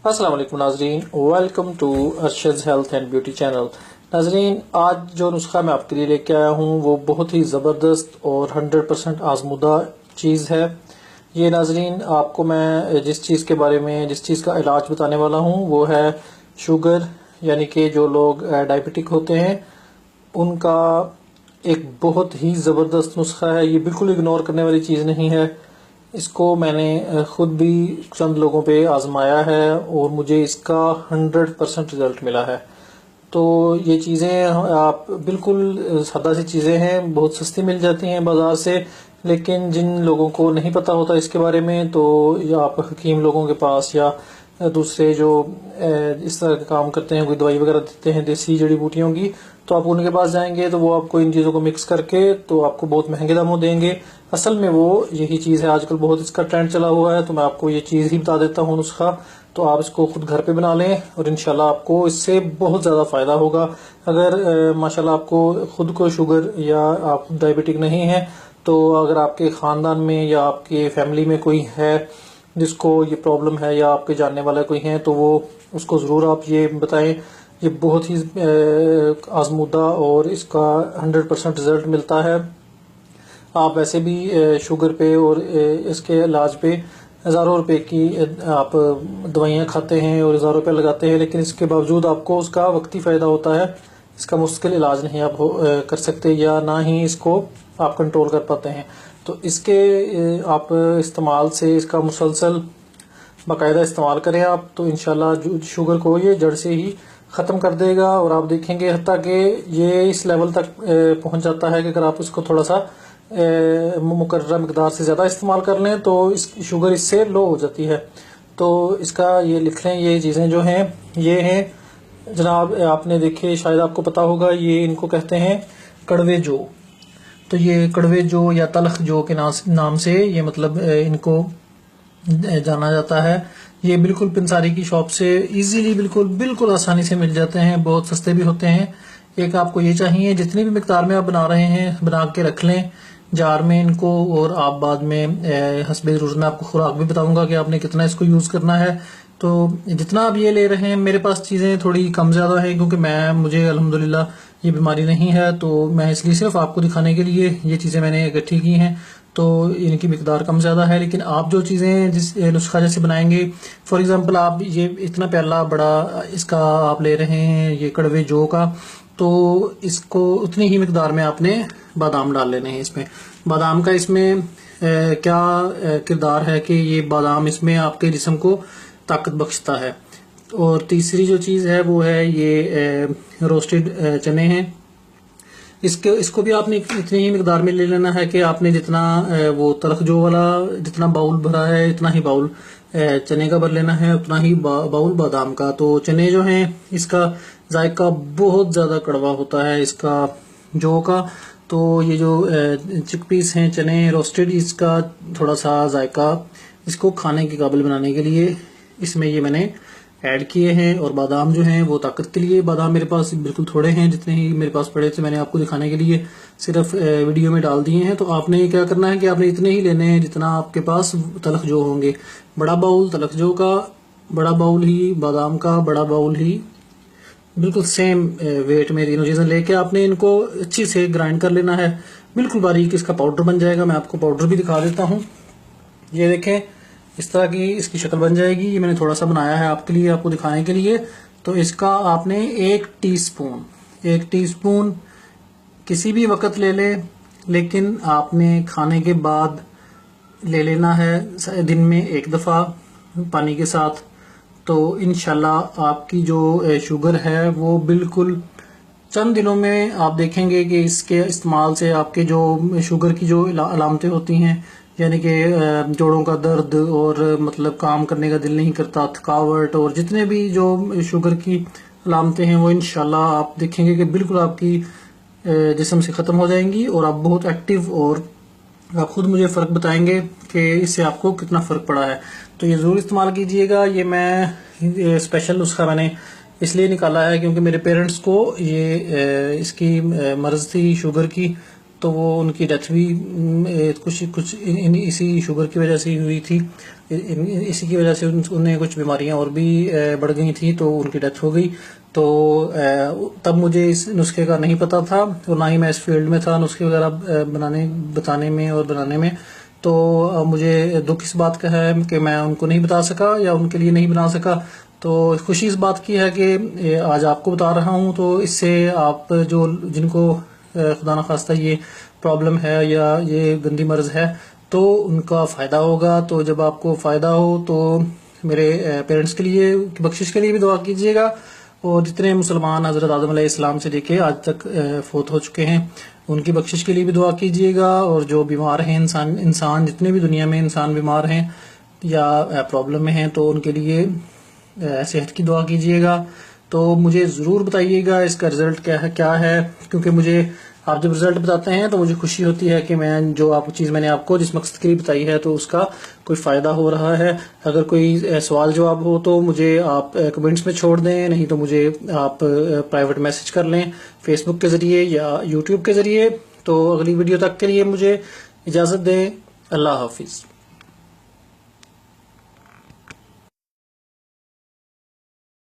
अस्सलाम वालेकुम नाजरीन, welcome to Arshad health and beauty channel. नाजरीन, आज जो नुस्खा मैं आपके लिए लेके आया हूँ वो बहुत ही ज़बरदस्त और 100% आजमुदा चीज़ है। ये नाजरीन, आपको मैं जिस चीज़ के बारे में, जिस चीज़ का इलाज बताने वाला हूँ वो है शुगर, यानी कि जो लोग डायबिटिक होते हैं उनका एक बहुत ही ज़बरदस्त नुस्खा है। ये बिल्कुल इग्नोर करने वाली चीज़ नहीं है। इसको मैंने ख़ुद भी चंद लोगों पे आजमाया है और मुझे इसका 100% रिज़ल्ट मिला है। तो ये चीज़ें आप बिल्कुल सादा सी चीज़ें हैं, बहुत सस्ती मिल जाती हैं बाज़ार से, लेकिन जिन लोगों को नहीं पता होता इसके बारे में तो या आप हकीम लोगों के पास या दूसरे जो इस तरह के काम करते हैं, कोई दवाई वगैरह देते हैं देसी जड़ी बूटियों की, तो आप उनके पास जाएंगे तो वो आपको इन चीज़ों को मिक्स करके तो आपको बहुत महंगे दामों देंगे। असल में वो यही चीज़ है, आजकल बहुत इसका ट्रेंड चला हुआ है। तो मैं आपको ये चीज़ ही बता देता हूँ नुस्खा, तो आप इसको खुद घर पे बना लें और इंशाल्लाह आपको इससे बहुत ज़्यादा फ़ायदा होगा। अगर माशाल्लाह आपको खुद को शुगर या आप डायबिटिक नहीं है, तो अगर आपके ख़ानदान में या आपके फैमिली में कोई है जिसको ये प्रॉब्लम है या आपके जानने वाला कोई है, तो वो उसको ज़रूर आप ये बताएं। ये बहुत ही आजमुदा और इसका 100% रिजल्ट मिलता है। आप वैसे भी शुगर पे और इसके इलाज पे हज़ारों रुपए की आप दवाइयाँ खाते हैं और हज़ारों रुपये लगाते हैं, लेकिन इसके बावजूद आपको उसका वक्ती फ़ायदा होता है। इसका मुश्किल इलाज नहीं आप कर सकते या ना ही इसको आप कंट्रोल कर पाते हैं। तो इसके आप इस्तेमाल से इसका मुसलसल बाकायदा इस्तेमाल करें आप, तो इंशाल्लाह शुगर को ये जड़ से ही ख़त्म कर देगा। और आप देखेंगे हत्ता कि ये इस लेवल तक पहुंच जाता है कि अगर आप इसको थोड़ा सा मुकर्रर मिकदार से ज़्यादा इस्तेमाल कर लें तो इस शुगर इससे लो हो जाती है। तो इसका ये लिख लें, ये चीज़ें जो हैं ये हैं जनाब, आपने देखे शायद आपको पता होगा, ये इनको कहते हैं कड़वे जो। तो ये कड़वे जो या तलख जो के नाम से ये मतलब इनको जाना जाता है। ये बिल्कुल पंसारी की शॉप से इजीली बिल्कुल आसानी से मिल जाते हैं, बहुत सस्ते भी होते हैं। एक आपको ये चाहिए, जितनी भी मिकदार में आप बना रहे हैं बना के रख लें जार में इनको, और आप बाद में हस्बे ज़रूरत में आपको खुराक भी बताऊंगा कि आपने कितना इसको यूज़ करना है। तो जितना आप ये ले रहे हैं, मेरे पास चीज़ें थोड़ी कम ज़्यादा है क्योंकि मुझे अल्हम्दुलिल्लाह ये बीमारी नहीं है, तो मैं इसलिए सिर्फ आपको दिखाने के लिए ये चीज़ें मैंने इकट्ठी की हैं। तो इनकी मिकदार कम ज़्यादा है, लेकिन आप जो चीज़ें जिस नुस्खा जैसे बनाएंगे, फॉर एग्जांपल आप ये इतना प्याला बड़ा इसका आप ले रहे हैं ये कड़वे जो का, तो इसको उतनी ही मिकदार में आपने बादाम डाल लेने हैं। इसमें बादाम का इसमें क्या किरदार है कि ये बादाम इसमें आपके जिस्म को ताकत बख्शता है। और तीसरी जो चीज़ है वो है ये रोस्टेड चने हैं। इसको भी आपने इतनी ही मिकदार में ले लेना है कि आपने जितना वो तलख जो वाला जितना बाउल भरा है इतना ही बाउल चने का भर लेना है, उतना ही बाउल बादाम का। तो चने जो हैं इसका जायका बहुत ज़्यादा कड़वा होता है इसका जो का। तो ये जो चिकपीस हैं चने रोस्टेड, इसका थोड़ा सा जायका इसको खाने के काबिल बनाने के लिए इसमें ये मैंने ऐड किए हैं। और बादाम जो हैं वो ताकत के लिए, बादाम मेरे पास बिल्कुल थोड़े हैं, जितने ही मेरे पास पड़े थे मैंने आपको दिखाने के लिए सिर्फ वीडियो में डाल दिए हैं। तो आपने क्या करना है कि आपने इतने ही लेने हैं जितना आपके पास तलख जो होंगे। बड़ा बाउल तलख जो का, बड़ा बाउल ही बादाम का, बड़ा बाउल ही बिल्कुल सेम वेट में तीनों चीज़ें लेके आपने इनको अच्छी से ग्राइंड कर लेना है, बिल्कुल बारीक इसका पाउडर बन जाएगा। मैं आपको पाउडर भी दिखा देता हूँ। ये देखें, इस तरह की इसकी शक्ल बन जाएगी। ये मैंने थोड़ा सा बनाया है आपके लिए, आपको दिखाने के लिए। तो इसका आपने 1 टीस्पून किसी भी वक्त ले लें, लेकिन आपने खाने के बाद ले लेना है दिन में 1 दफ़ा पानी के साथ। तो इंशाल्लाह आपकी जो शुगर है वो बिल्कुल चंद दिनों में आप देखेंगे कि इसके इस्तेमाल से आपके जो शुगर की जो अलामतें होती हैं, यानी कि जोड़ों का दर्द और मतलब काम करने का दिल नहीं करता, थकावट और जितने भी जो शुगर की अलामतें हैं वो इंशाल्लाह आप देखेंगे कि बिल्कुल आपकी जिस्म से ख़त्म हो जाएंगी और आप बहुत एक्टिव, और आप खुद मुझे फ़र्क बताएंगे कि इससे आपको कितना फ़र्क पड़ा है। तो ये ज़रूर इस्तेमाल कीजिएगा। ये मैं स्पेशल नुस्खा मैंने इसलिए निकाला है क्योंकि मेरे पेरेंट्स को ये इसकी मर्ज़ थी शुगर की, तो वो उनकी डेथ भी कुछ कुछ इसी शुगर की वजह से हुई थी। इसी की वजह से उन्हें कुछ बीमारियां और भी बढ़ गई थी, तो उनकी डेथ हो गई। तो तब मुझे इस नुस्खे का नहीं पता था और ना ही मैं इस फील्ड में था नुस्खे वगैरह बताने में और बनाने में। तो मुझे दुख इस बात का है कि मैं उनको नहीं बता सका या उनके लिए नहीं बना सका। तो खुशी इस बात की है कि आज आपको बता रहा हूँ, तो इससे आप जो जिनको खुदा न खास्ता ये प्रॉब्लम है या ये गंदी मर्ज है, तो उनका फ़ायदा होगा। तो जब आपको फ़ायदा हो तो मेरे पेरेंट्स के लिए बख्शिश के लिए भी दुआ कीजिएगा, और जितने मुसलमान हज़रत आदम अलैहिस्सलाम से लेके आज तक फोत हो चुके हैं उनकी बख्शिश के लिए भी दुआ कीजिएगा। और जो बीमार हैं इंसान जितने भी दुनिया में इंसान बीमार हैं या प्रॉब्लम में हैं, तो उनके लिए सेहत की दुआ कीजिएगा। तो मुझे ज़रूर बताइएगा इसका रिज़ल्ट क्या है, क्योंकि मुझे आप जब रिज़ल्ट बताते हैं तो मुझे खुशी होती है कि मैं जो चीज़ मैंने आपको जिस मकसद के लिए बताई है तो उसका कोई फ़ायदा हो रहा है। अगर कोई सवाल जवाब हो तो मुझे आप कमेंट्स में छोड़ दें, नहीं तो मुझे आप प्राइवेट मैसेज कर लें फेसबुक के ज़रिए या यूट्यूब के ज़रिए। तो अगली वीडियो तक के लिए मुझे इजाज़त दें। अल्लाह हाफिज़।